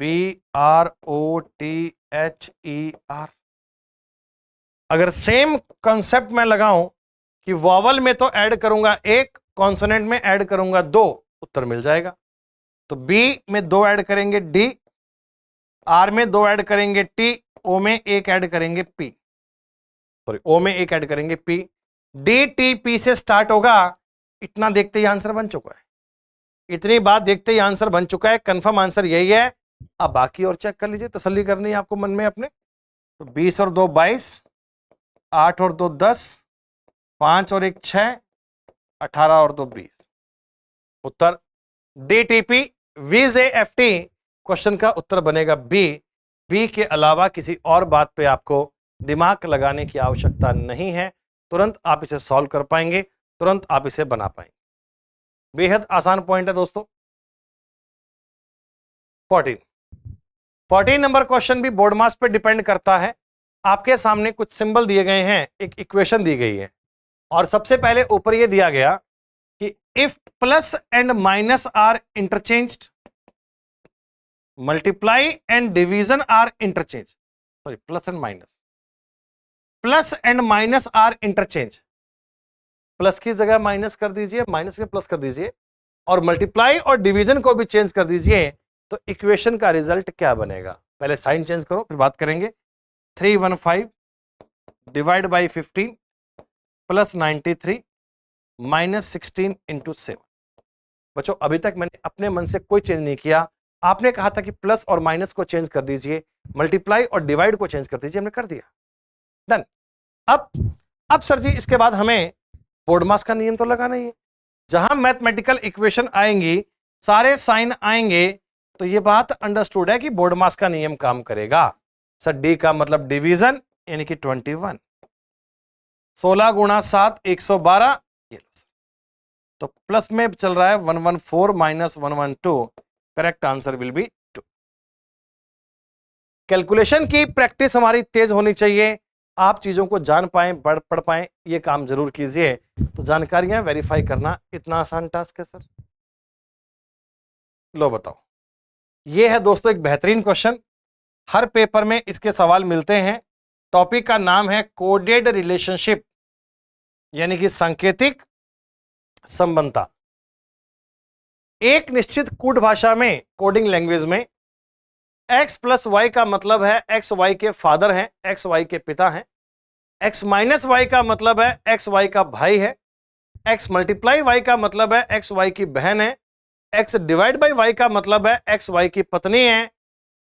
BROTHER। अगर सेम कंसेप्ट में लगाऊं कि वॉवल में तो ऐड करूंगा 1, कॉन्सोनेंट में ऐड करूंगा 2, उत्तर मिल जाएगा। तो B में 2 ऐड करेंगे D, R में 2 ऐड करेंगे T, O में 1 ऐड करेंगे P, सॉरी O में 1 ऐड करेंगे P। DTP से स्टार्ट होगा। इतना देखते ही आंसर बन चुका है, इतनी बात देखते ही आंसर बन चुका है, कंफर्म आंसर यही है। अब बाकी और चेक कर लीजिए, तसल्ली करनी है आपको मन में अपने। तो 20 और 2 22, 8 और 2 10, 5 और 1 6, 18 और 2 20। उत्तर DTP VJFT, क्वेश्चन का उत्तर बनेगा B। बी के अलावा किसी और बात पे आपको दिमाग लगाने की आवश्यकता नहीं है। तुरंत आप इसे सॉल्व कर पाएंगे, तुरंत आप इसे बना पाएंगे। बेहद आसान पॉइंट है दोस्तों। 14 नंबर क्वेश्चन भी बोर्ड मास पे डिपेंड करता है। आपके सामने कुछ सिंबल दिए गए हैं, एक इक्वेशन दी गई है, और सबसे पहले ऊपर ये दिया गया कि if plus and minus are interchanged, multiply and division are interchange, sorry plus and minus are interchange, plus की जगह माइनस कर दीजिए, माइनस के प्लस कर दीजिए, और मल्टीप्लाई और डिवीजन को भी चेंज कर दीजिए, तो इक्वेशन का रिजल्ट क्या बनेगा? पहले साइन चेंज करो, फिर बात करेंगे। 315 divide by 15 plus 93 minus 16 into 7। बच्चों अभी तक मैंने अपने मन से कोई चेंज नहीं किया। आपने कहा था कि प्लस और माइनस को चेंज कर दीजिए, मल्टीप्लाई और डिवाइड को चेंज कर दीजिए, हमने कर दिया, डन। अब सर जी इसके बाद हमें बोर्ड मास का नियम तो लगाना ही है। जहां मैथमेटिकल इक्वेशन आएंगी, सारे साइन आएंगे, तो ये बात अंडरस्टूड है कि बोर्ड मास का नियम काम करेगा। सर डी का मतलब डिवीजन, यानी कि 21, 16 गुणा 7 112, ये लो सर। तो प्लस में चल रहा है 114 minus 112, correct answer will B 2। Calculation की प्रैक्टिस हमारी तेज होनी चाहिए, आप चीजों को जान पाए, पढ़ पाए, ये काम जरूर कीजिए। तो जानकारियां वेरीफाई करना इतना आसान टास्क है सर? लो बताओ। ये है दोस्तों एक बेहतरीन क्वेश्चन, हर पेपर में इसके सवाल मिलते हैं। टॉपिक का नाम है कोडेड रिलेशनशिप, यानी कि सांकेतिक संबंधता। एक निश्चित कोड भाषा में, कोडिंग लैंग्वेज में, x प्लस वाई का मतलब है एक्स वाई के फादर हैं, एक्स वाई के पिता हैं। x माइनस वाई का मतलब है एक्स वाई का भाई है। x मल्टीप्लाई वाई का मतलब है एक्स वाई की बहन है। x डिवाइड बाई वाई का मतलब है एक्स वाई की पत्नी है।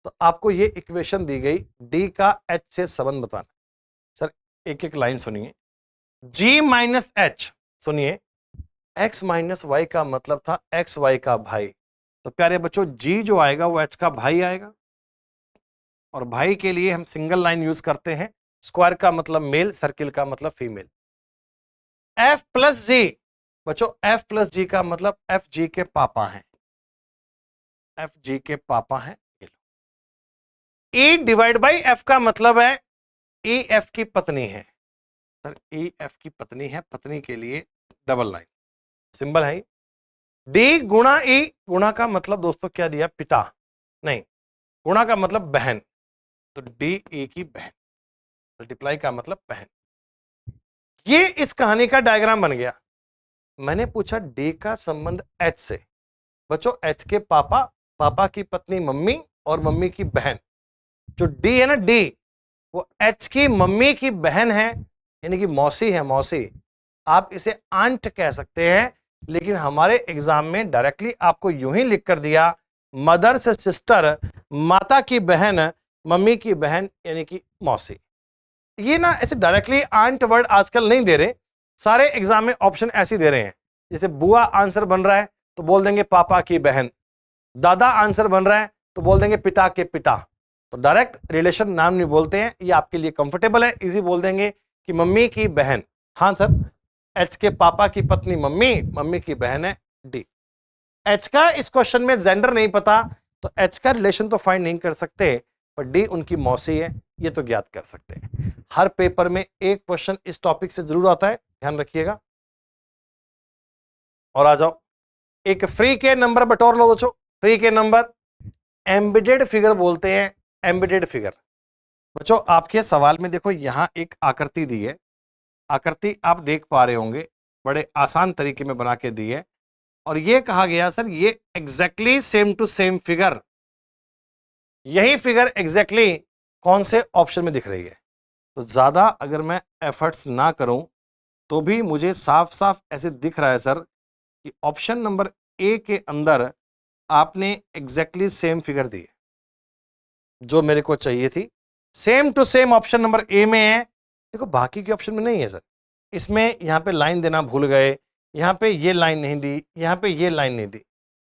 तो आपको ये इक्वेशन दी गई, d का h से संबंध बताना। सर एक एक लाइन सुनिए। g माइनस h, सुनिए, x माइनस वाई का मतलब था एक्स वाई का भाई। तो प्यारे बच्चों g जो आएगा वो h का भाई आएगा, और भाई के लिए हम सिंगल लाइन यूज करते हैं। स्क्वायर का मतलब मेल, सर्किल का मतलब फीमेल। f प्लस जी, बच्चों f प्लस जी का मतलब f g के पापा हैं, f g के पापा हैं। e डिवाइड बाई f का मतलब है e f की पत्नी है। सर e f की पत्नी है, पत्नी के लिए डबल लाइन सिंबल है। d गुणा e, गुणा का मतलब दोस्तों क्या दिया? पिता नहीं, गुणा का मतलब बहन, तो डी ए की बहन, मल्टीप्लाई का मतलब बहन। ये इस कहानी का डायग्राम बन गया। मैंने पूछा डी का संबंध एच से, बच्चों एच के पापा, पापा की पत्नी मम्मी, और मम्मी की बहन। जो डी है ना, डी, वो एच की मम्मी की बहन है, यानी कि मौसी है, मौसी। आप इसे आंट कह सकते हैं, लेकिन हमारे एग्जाम में डायरेक्टली आपको यूं ही लिख कर दिया, मदर से सिस्टर, माता की बहन, मम्मी की बहन, यानी कि मौसी। ये ना ऐसे डायरेक्टली आंट वर्ड आजकल नहीं दे रहे, सारे एग्जाम में ऑप्शन ऐसे दे रहे हैं। जैसे बुआ आंसर बन रहा है तो बोल देंगे पापा की बहन, दादा आंसर बन रहा है तो बोल देंगे पिता के पिता। तो डायरेक्ट रिलेशन नाम नहीं बोलते हैं, ये आपके लिए कंफर्टेबल है, इजी बोल देंगे कि मम्मी की बहन। हाँ सर, एच के पापा की पत्नी मम्मी, मम्मी की बहन है डी। एच का इस क्वेश्चन में जेंडर नहीं पता, तो एच का रिलेशन तो फाइंड नहीं कर सकते, पर डी उनकी मौसी है, ये तो ज्ञात कर सकते हैं। हर पेपर में एक क्वेश्चन इस टॉपिक से जरूर आता है, ध्यान रखिएगा। और आ जाओ, एक फ्री के नंबर बटोर लो बच्चों। फ्री के नंबर एम्बेडेड फिगर बोलते हैं, एम्बेडेड फिगर। बच्चों आपके सवाल में देखो यहां एक आकृति दी है, आकृति आप देख पा रहे होंगे, बड़े आसान तरीके में बना के दी है, और ये कहा गया सर ये exactly same to same figure, यही फिगर एग्जैक्टली कौन से ऑप्शन में दिख रही है। तो ज्यादा अगर मैं एफर्ट्स ना करूं तो भी मुझे साफ साफ ऐसे दिख रहा है सर कि ऑप्शन नंबर ए के अंदर आपने एग्जैक्टली सेम फिगर दी है जो मेरे को चाहिए थी। Same to same option number A में है, देखो बाकी के ऑप्शन में नहीं है सर। इसमें यहाँ पे लाइन देना भूल गए, यहाँ पे ये लाइन नहीं दी, यहाँ पे ये लाइन नहीं दी,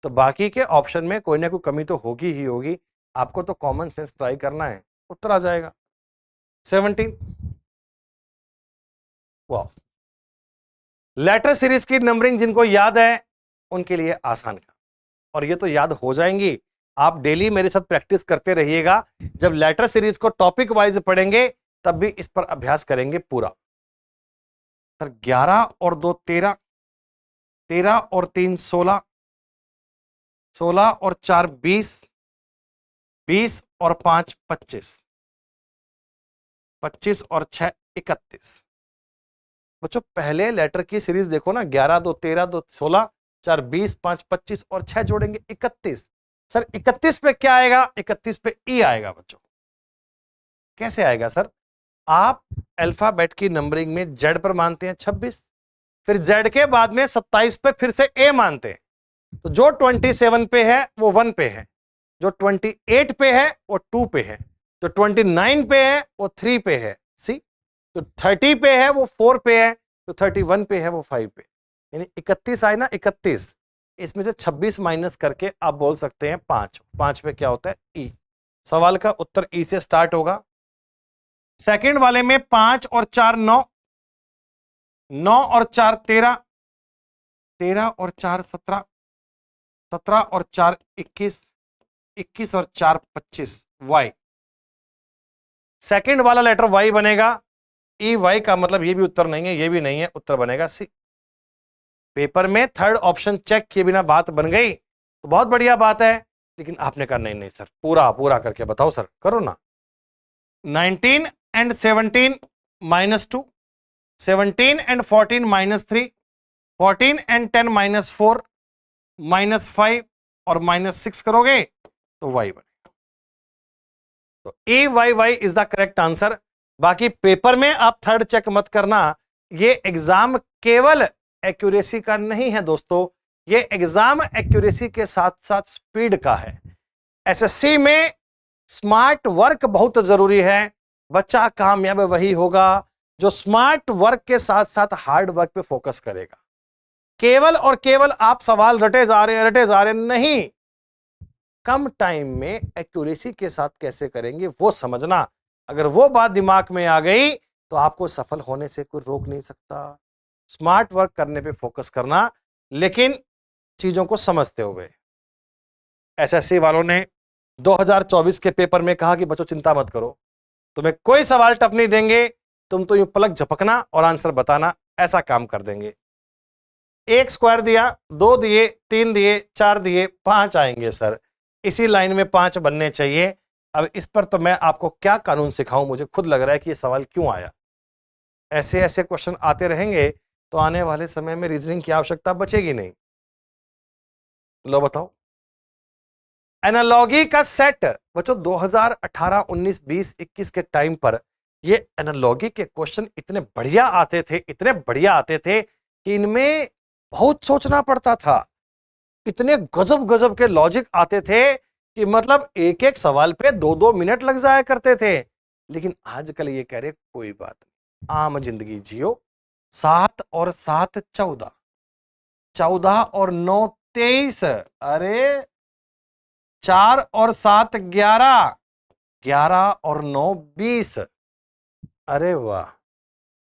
तो बाकी के ऑप्शन में कोई ना कोई कमी तो होगी ही होगी। आपको तो कॉमन सेंस ट्राई करना है, उत्तर आ जाएगा 17। वाह, लेटर सीरीज की नंबरिंग जिनको याद है उनके लिए आसान का, और ये तो याद हो जाएंगी। आप डेली मेरे साथ प्रैक्टिस करते रहिएगा, जब लेटर सीरीज को टॉपिक वाइज पढ़ेंगे तब भी इस पर अभ्यास करेंगे पूरा। सर 11 और 2 13, 13 और 3 16, 16 और 4 20, 20 और 5 25, 25 और 6 31। बच्चों पहले लेटर की सीरीज देखो ना, 11 2 13 2 16, 4 20, 5 25 और 6 जोड़ेंगे 31। सर 31 पे क्या आएगा? 31 पे ई आएगा बच्चों। कैसे आएगा सर? आप अल्फाबेट की नंबरिंग में जेड पर मानते हैं 26, फिर जेड के बाद में 27 पे फिर से ए मानते हैं, तो जो 27 पे है वो 1 पे है, जो 28 पे है वो 2 पे है, जो 29 पे है वो 3 पे है, सी, जो 30 पे है वो 4 पे है, जो 31 पे है वो 5 पे। यानी 31 आए ना 31, इसमें से 26 माइनस करके आप बोल सकते हैं 5। 5 पे क्या होता है? ई। सवाल का उत्तर ई से स्टार्ट होगा। सेकंड वाले में 5 और 4 9, 9 और 4 13, 13 और 4 17, 17 और 4 21, 21 और 4 25, वाई। सेकंड वाला लेटर वाई बनेगा। ई वाई का मतलब ये भी उत्तर नहीं है, ये भी नहीं है, उत्तर बनेगा सी। पेपर में थर्ड ऑप्शन चेक किए बिना बात बन गई तो बहुत बढ़िया बात है, लेकिन आपने कहा नहीं नहीं सर पूरा पूरा करके बताओ सर, करो ना। 19 and 17 minus 2, 17 and 14 minus 3, 14 and 10 minus 4, minus 5 और minus 6 करोगे तो y बनेगा। तो A Y Y is the correct answer. बाकी पेपर में आप थर्ड चेक मत करना, ये एग्जाम केवल एक्यूरेसी का नहीं है दोस्तों, ये एग्जाम एक्यूरेसी के साथ साथ स्पीड का है। एसएससी में स्मार्ट वर्क बहुत जरूरी है। बच्चा कामयाब वही होगा जो स्मार्ट वर्क के साथ साथ हार्ड वर्क पे फोकस करेगा। केवल और केवल आप सवाल रटे जा रहे नहीं, कम टाइम में एक्यूरेसी के साथ कैसे करेंगे वो समझना। अगर वो बात दिमाग में आ गई तो आपको सफल होने से कोई रोक नहीं सकता। स्मार्ट वर्क करने पे फोकस करना, लेकिन चीजों को समझते हुए। एसएससी वालों ने 2024 के पेपर में कहा कि बच्चों चिंता मत करो, तुम्हें कोई सवाल टफ नहीं देंगे, तुम तो यूं पलक झपकना और आंसर बताना, ऐसा काम कर देंगे। 1 स्क्वायर दिया, 2 दिए, 3 दिए, 4 दिए, 5 आएंगे सर। इसी लाइन में 5 बनने चाहिए। अब इस पर तो मैं आपको क्या कानून सिखाऊं, मुझे खुद लग रहा है कि ये सवाल क्यों आया। ऐसे ऐसे क्वेश्चन आते रहेंगे तो आने वाले समय में रीजनिंग की आवश्यकता बचेगी नहीं। लो बताओ, एनालॉगी का सेट बच्चों 2018, 19, 20, 21 के टाइम पर ये एनालॉगी के क्वेश्चन इतने बढ़िया आते थे, इतने बढ़िया आते थे कि इनमें बहुत सोचना पड़ता था। इतने गजब गजब के लॉजिक आते थे कि मतलब एक एक सवाल पे 2-2 मिनट लग जाया करते थे। लेकिन आजकल ये कह रहे कोई बात नहीं, आम जिंदगी जियो। 7 और 7 14, 14 और 9 23, अरे 4 और 7 11, 11 और 9 20। अरे वाह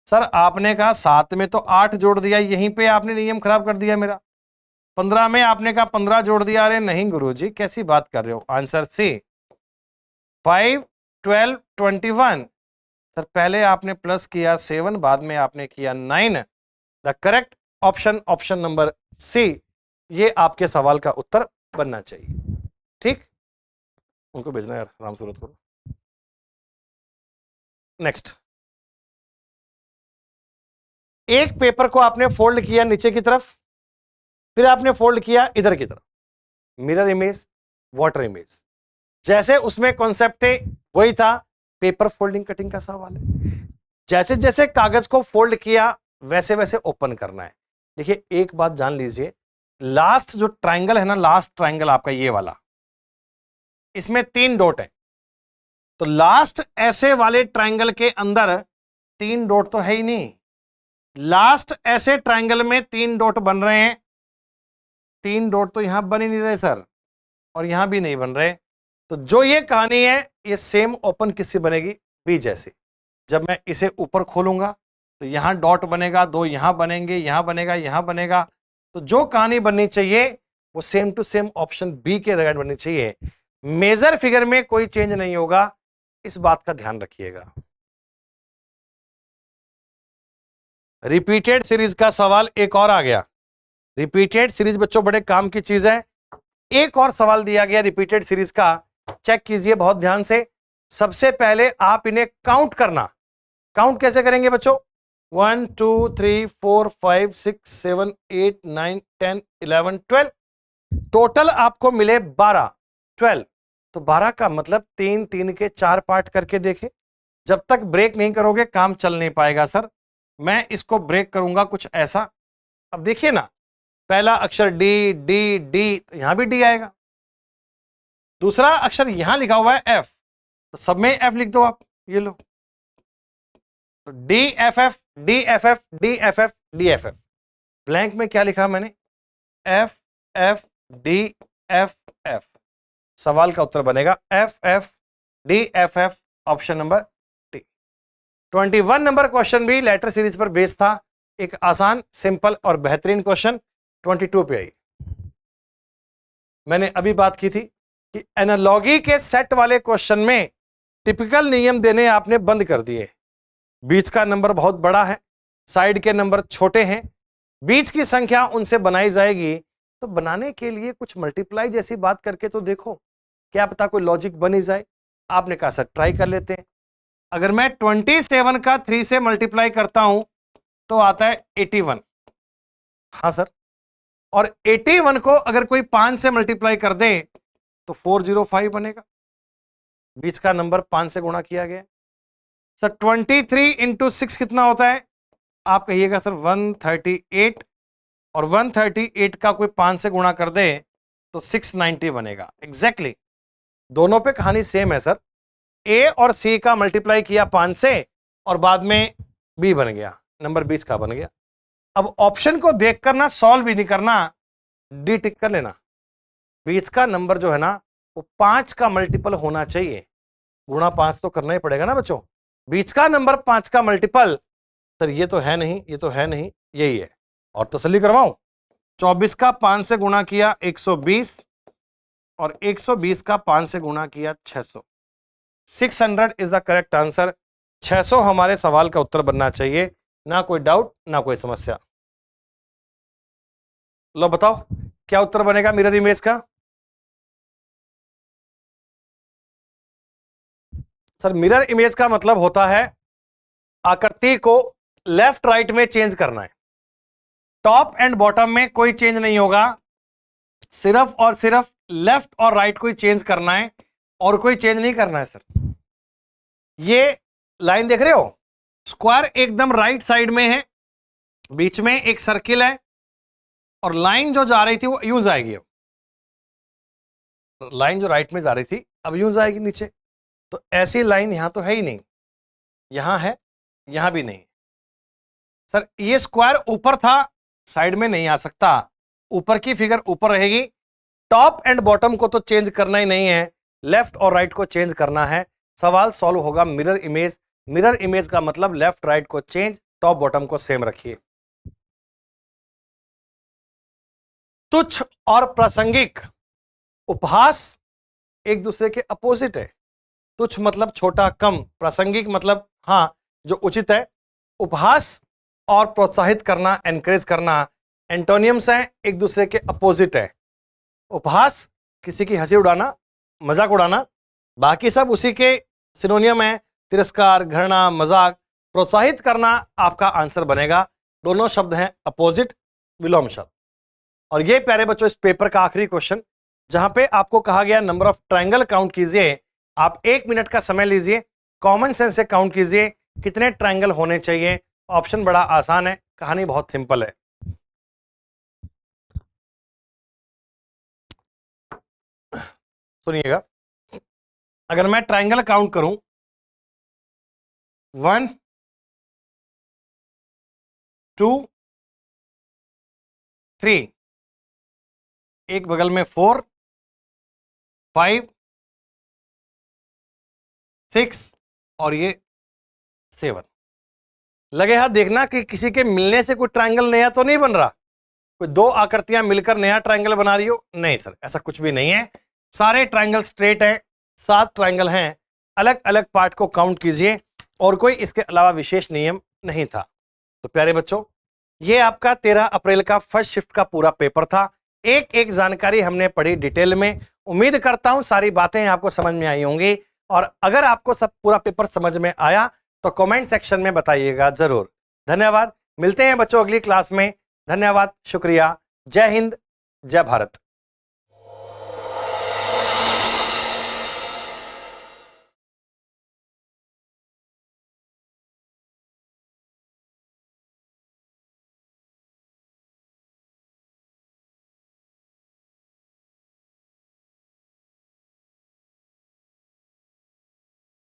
सर, आपने कहा 7 में तो 8 जोड़ दिया, यहीं पे आपने नियम खराब कर दिया मेरा। 15 में आपने कहा 15 जोड़ दिया। अरे नहीं गुरुजी, कैसी बात कर रहे हो। Answer C 5 12 21। सर पहले आपने प्लस किया 7, बाद में आपने किया 9। The correct option option number C, ये आपके सवाल का उत्तर बनना चाहिए। ठीक, उनको भेजना यार राम सूरत को। नेक्स्ट, एक पेपर को आपने फोल्ड किया नीचे की तरफ, फिर आपने फोल्ड किया इधर की तरफ, मिरर इमेज, वाटर इमेज। जैसे उसमें कॉन्सेप्ट थे वही था, पेपर फोल्डिंग कटिंग का सवाल है। जैसे जैसे कागज को फोल्ड किया वैसे वैसे ओपन करना है। देखिए एक बात जान लीजिए, लास्ट जो ट्राइंगल है ना, लास्ट ट्राइंगल आपका ये वाला, इसमें 3 डॉट है, तो लास्ट ऐसे वाले ट्राइंगल के अंदर 3 डॉट तो है ही नहीं। लास्ट ऐसे ट्राइंगल में 3 डॉट बन रहे हैं, 3 डॉट तो यहां बन ही नहीं रहे सर, और यहां भी नहीं बन रहे। तो जो ये कहानी है ये सेम ओपन किससे बनेगी, बी जैसे। जब मैं इसे ऊपर खोलूंगा तो यहां डॉट बनेगा, दो यहां बनेंगे, यहां बनेगा, यहां बनेगा। तो जो कहानी बननी चाहिए वो same to same option B के रिगार्ड बननी चाहिए। मेजर फिगर में कोई चेंज नहीं होगा, इस बात का ध्यान रखिएगा। रिपीटेड सीरीज का सवाल एक और आ गया। रिपीटेड सीरीज बच्चों बड़े काम की चीज है। एक और सवाल दिया गया रिपीटेड सीरीज का, चेक कीजिए बहुत ध्यान से। सबसे पहले आप इन्हें काउंट करना। काउंट कैसे करेंगे बच्चों, 1 2 3 4 5 6 7 8 9 10 11 12, टोटल आपको मिले 12 12। तो 12 का मतलब 3 3 के 4 पार्ट करके देखे। जब तक ब्रेक नहीं करोगे काम चल नहीं पाएगा सर। मैं इसको ब्रेक करूंगा कुछ ऐसा। अब देखिए ना, पहला अक्षर डी डी डी, तो यहां भी डी आएगा। दूसरा अक्षर यहां लिखा हुआ है एफ, तो सब में एफ लिख दो आप, ये लो। तो D F F D F F D F F D F F. Blank में क्या लिखा मैंने, F F D F F. सवाल का उत्तर बनेगा F F D F F, option number D. 21 number question भी लेटर सीरीज पर बेस्ड था। एक आसान, सिंपल और बेहतरीन क्वेश्चन। 22 पे आई। मैंने अभी बात की थी कि एनालॉगी के सेट वाले क्वेश्चन में टिपिकल नियम देने आपने बंद कर दिए। बीच का नंबर बहुत बड़ा है, साइड के नंबर छोटे हैं, बीच की संख्या उनसे बनाई जाएगी। तो बनाने के लिए कुछ मल्टीप्लाई जैसी बात करके तो देखो, क्या पता कोई लॉजिक बन ही जाए। आपने कहा सर ट्राई कर लेते हैं। अगर मैं 27 का 3 से मल्टीप्लाई करता हूं तो आता है 81। हाँ सर, और 81 को अगर कोई 5 से मल्टीप्लाई कर दे तो 405 बनेगा। बीच का नंबर 5 से गुणा किया गया। सर 23 इंटू 6 कितना होता है, आप कहिएगा सर 138, और 138 का कोई 5 से गुणा कर दे तो 690 बनेगा। एग्जैक्टली दोनों पे कहानी सेम है सर। ए और सी का मल्टीप्लाई किया 5 से और बाद में बी बन गया, नंबर 20 का बन गया। अब ऑप्शन को देखकर ना सॉल्व भी नहीं करना, डी टिक कर लेना। 20 का नंबर जो है ना वो 5 का मल्टीपल होना चाहिए। गुणा 5 तो करना ही पड़ेगा ना बच्चों। 20 का नंबर 5 का मल्टीपल, सर ये तो है नहीं, ये तो है नहीं, यही है। और तसल्ली करवाऊं, 24 का 5 से गुणा किया 120, और 120 का 5 से गुणा किया 600। 600 इज द करेक्ट आंसर। 600 हमारे सवाल का उत्तर बनना चाहिए, ना कोई डाउट ना कोई समस्या। लो बताओ क्या उत्तर बनेगा मिरर इमेज का। सर मिरर इमेज का मतलब होता है आकृति को लेफ्ट राइट में चेंज करना है। टॉप एंड बॉटम में कोई चेंज नहीं होगा, सिर्फ और सिर्फ लेफ्ट और राइट को ही चेंज करना है, और कोई चेंज नहीं करना है सर। ये लाइन देख रहे हो, स्क्वायर एकदम राइट साइड में है, बीच में एक सर्किल है, और लाइन जो जा रही थी वो यूं जाएगी। अब लाइन जो राइट में जा रही थी अब यूं जाएगी नीचे। तो ऐसी लाइन यहां तो है ही नहीं, यहां है, यहां भी नहीं। सर ये स्क्वायर ऊपर था, साइड में नहीं आ सकता, ऊपर की फिगर ऊपर रहेगी। टॉप एंड बॉटम को तो चेंज करना ही नहीं है, लेफ्ट और राइट को चेंज करना है। सवाल सॉल्व होगा मिरर इमेज। मिरर इमेज का मतलब लेफ्ट राइट को चेंज, टॉप बॉटम को सेम रखिए। तुच्छ और प्रासंगिक उपहास एक दूसरे के अपोजिट है। तुच्छ मतलब छोटा कम, प्रासंगिक मतलब हाँ जो उचित है। उपहास और प्रोत्साहित करना, एनकरेज करना एंटोनियम्स हैं, एक दूसरे के अपोजिट है। उपहास किसी की हंसी उड़ाना, मजाक उड़ाना, बाकी सब उसी के सिनोनियम है, तिरस्कार, घृणा, मजाक। प्रोत्साहित करना आपका आंसर बनेगा। दोनों शब्द हैं अपोजिट, विलोम शब्द। और ये प्यारे बच्चों इस पेपर का आखिरी क्वेश्चन, जहां पे आपको कहा गया नंबर ऑफ ट्रायंगल काउंट कीजिए। आप 1 मिनट का समय लीजिए, कॉमन सेंस से काउंट कीजिए कितने ट्रायंगल होने चाहिए। ऑप्शन बड़ा आसान है, कहानी बहुत सिंपल है। सुनिएगा, अगर मैं ट्रायंगल काउंट करूं 1 2 3, एक बगल में 4 5 6 और ये 7। लगे हाथ देखना कि किसी के मिलने से कोई ट्रायंगल नया तो नहीं बन रहा, कोई दो आकृतियां मिलकर नया ट्रायंगल बना रही हो। नहीं सर, ऐसा कुछ भी नहीं है। सारे ट्रायंगल स्ट्रेट हैं, 7 ट्रायंगल हैं। अलग अलग पार्ट को काउंट कीजिए और कोई इसके अलावा विशेष नियम नहीं था। तो प्यारे बच्चों, ये आपका 13 अप्रैल का फर्स्ट शिफ्ट का पूरा पेपर था। एक एक जानकारी हमने पढ़ी डिटेल में। उम्मीद करता हूं सारी बातें आपको समझ में आई होंगी, और अगर आपको सब पूरा पेपर समझ में आया तो कमेंट सेक्शन में बताइएगा जरूर। धन्यवाद। मिलते हैं बच्चों अगली क्लास में। धन्यवाद, शुक्रिया। जय हिंद, जय भारत।